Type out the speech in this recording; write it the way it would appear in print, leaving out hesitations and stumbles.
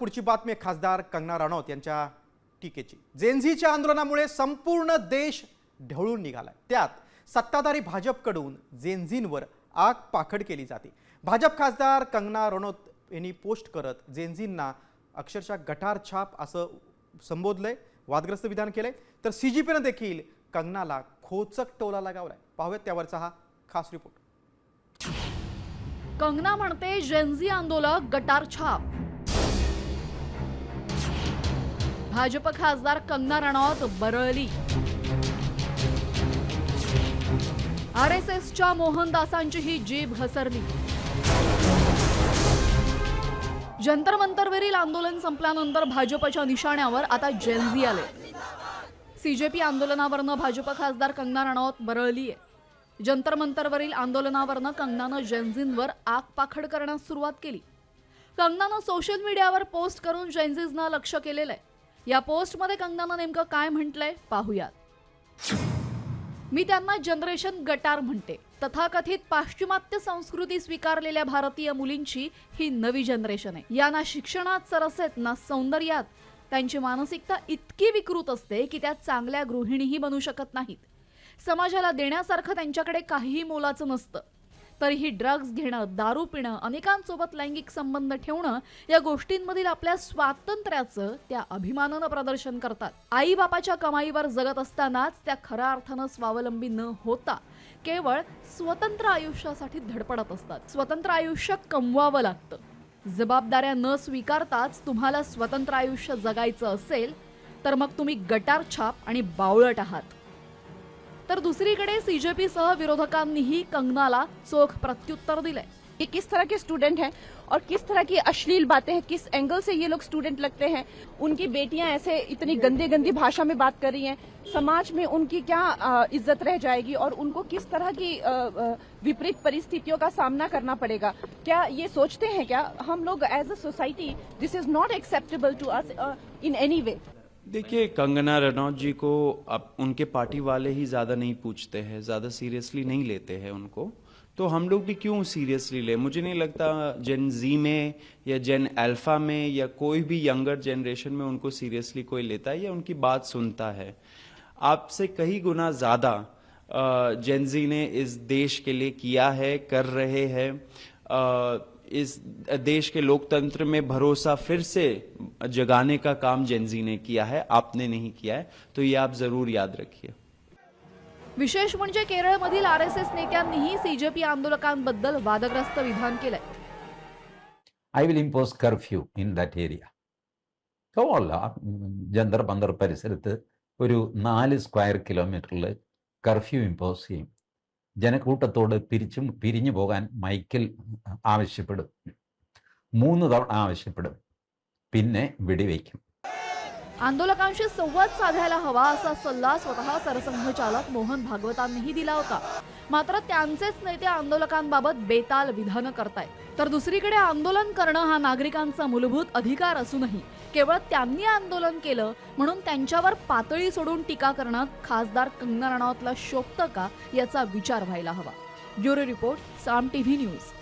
पुढची बातमी खासदार कंगना रनौत यांच्या टीकेची। जेनझीच्या आंदोलनामुळे संपूर्ण देश ढवळून निघालाय। त्यात सत्ताधारी भाजपकडून जेनझींवर आग पाखड केली जाते। भाजप खासदार कंगना रनौत यांनी पोस्ट करत जेनझींना अक्षरशः गटार छाप असं संबोधलंय, वादग्रस्त विधान केलंय। तर सीजीपीने देखील कंगनाला खोचक टोला लगावलाय। पाहूयात त्यावरचा हा खास रिपोर्ट। कंगना म्हणते जेनझी आंदोलक गटार छाप। भाजप खासदार कंगना रनौत बरळली। आरएसएसच्या मोहनदासांची ही जीभ घसरली। जंतर मंतरवरील आंदोलन संपल्यानंतर भाजपच्या निशाण्यावर आता जेनझी आले। सीजेपी आंदोलनावरनं भाजप खासदार कंगना रनौत बरळली आहे। जंतर मंतरवरील आंदोलनावरनं कंगनानं जेनझींवर आग पाखड करण्यास सुरुवात केली। कंगनानं सोशल मीडियावर पोस्ट करून जेनझींना लक्ष्य केलेलं आहे। या पोस्टमध्ये कंगनानं नेमकं काय म्हटलंय पाहूयात। मी त्यांना जनरेशन गटार म्हणते। तथाकथित पाश्चिमात्य संस्कृती स्वीकारलेल्या भारतीय मुलींची ही नवी जनरेशन आहे। या ना शिक्षणात सरस आहेत ना सौंदर्यात। त्यांची मानसिकता इतकी विकृत असते की त्या चांगल्या गृहिणीही बनू शकत नाहीत। समाजाला देण्यासारखं त्यांच्याकडे काहीही मोलाचं नसतं, तरीही ड्रग्ज घेणं, दारू पिणं, अनेकांसोबत लैंगिक संबंध ठेवणं या गोष्टींमधील आपल्या स्वातंत्र्याचं त्या अभिमानानं प्रदर्शन करतात। आई बापाच्या कमाईवर जगत असतानाच त्या खऱ्या अर्थानं स्वावलंबी न होता केवळ स्वतंत्र आयुष्यासाठी धडपडत असतात। स्वतंत्र आयुष्य कमवावं लागतं। जबाबदाऱ्या न स्वीकारताच तुम्हाला स्वतंत्र आयुष्य जगायचं असेल तर मग तुम्ही गटार छाप आणि बावळट आहात। तर दुसरीकडे सीजेपी सह विरोधकांनीही कंगनाला चोख प्रत्युत्तर दिले। ये किस तरह के स्टूडेंट हैं और किस तरह की अश्लील बातें हैं, किस एंगल से ये लोग स्टूडेंट लगते हैं। उनकी बेटियां ऐसे इतनी गंदी गंदी भाषा में बात कर रही हैं। समाज में उनकी क्या इज्जत रह जाएगी और उनको किस तरह की विपरीत परिस्थितियों का सामना करना पड़ेगा। क्या ये सोचते हैं क्या हम लोग as a society this is not acceptable to us in any way. देखिए, कंगना रनौत जी को अब उनके पार्टी वाले ही ज़्यादा नहीं पूछते हैं, ज़्यादा सीरियसली नहीं लेते हैं उनको, तो हम लोग भी क्यों सीरियसली ले। मुझे नहीं लगता जेन जी में या जेन अल्फा में या कोई भी यंगर जनरेशन में उनको सीरियसली कोई लेता है या उनकी बात सुनता है। आपसे कई गुना ज़्यादा जेन जी ने इस देश के लिए किया है, कर रहे हैं। इस देश के लोकतंत्र में भरोसा फिर से जगाने का काम जेनजी ने किया है, आपने नहीं किया है, तो ये आप जरूर याद रखिए। विशेष म्हणजे केरळमधील आरएसएस नेत्यांनीही सीजेपी आंदोलकांबद्दल वादग्रस्त विधान केलंय। I will impose curfew in that area. Jantar Manthar പരിസരത്ത് ഒരു 4 സ്ക്വയർ കിലോമീറ്ററിൽ കർഫ്യൂ ഇമ്പോസ് ചെയ്യും। ജനക്കൂട്ടത്തോട് പിരിഞ്ഞു പോകാൻ മൈക്കിൽ ആവശ്യപ്പെടും। 3 തവണ ആവശ്യപ്പെടും, പിന്നെ വെടിവെക്കും। आंदोलकांशी संवाद साधायला हवा असा सल्ला स्वतः सरसंघचालक मोहन भागवतांनीही दिला होता। मात्र त्यांचेच नेते आंदोलकांबाबत बेताल विधानं करतायत। तर दुसरीकडे आंदोलन करणं हा नागरिकांचा मूलभूत अधिकार असूनही केवळ त्यांनी आंदोलन केलं म्हणून त्यांच्यावर पातळी सोडून टीका करणं खासदार कंगना रनौतला शोभतं का याचा विचार व्हायला हवा। ब्युरो रिपोर्ट, साम टीव्ही न्यूज।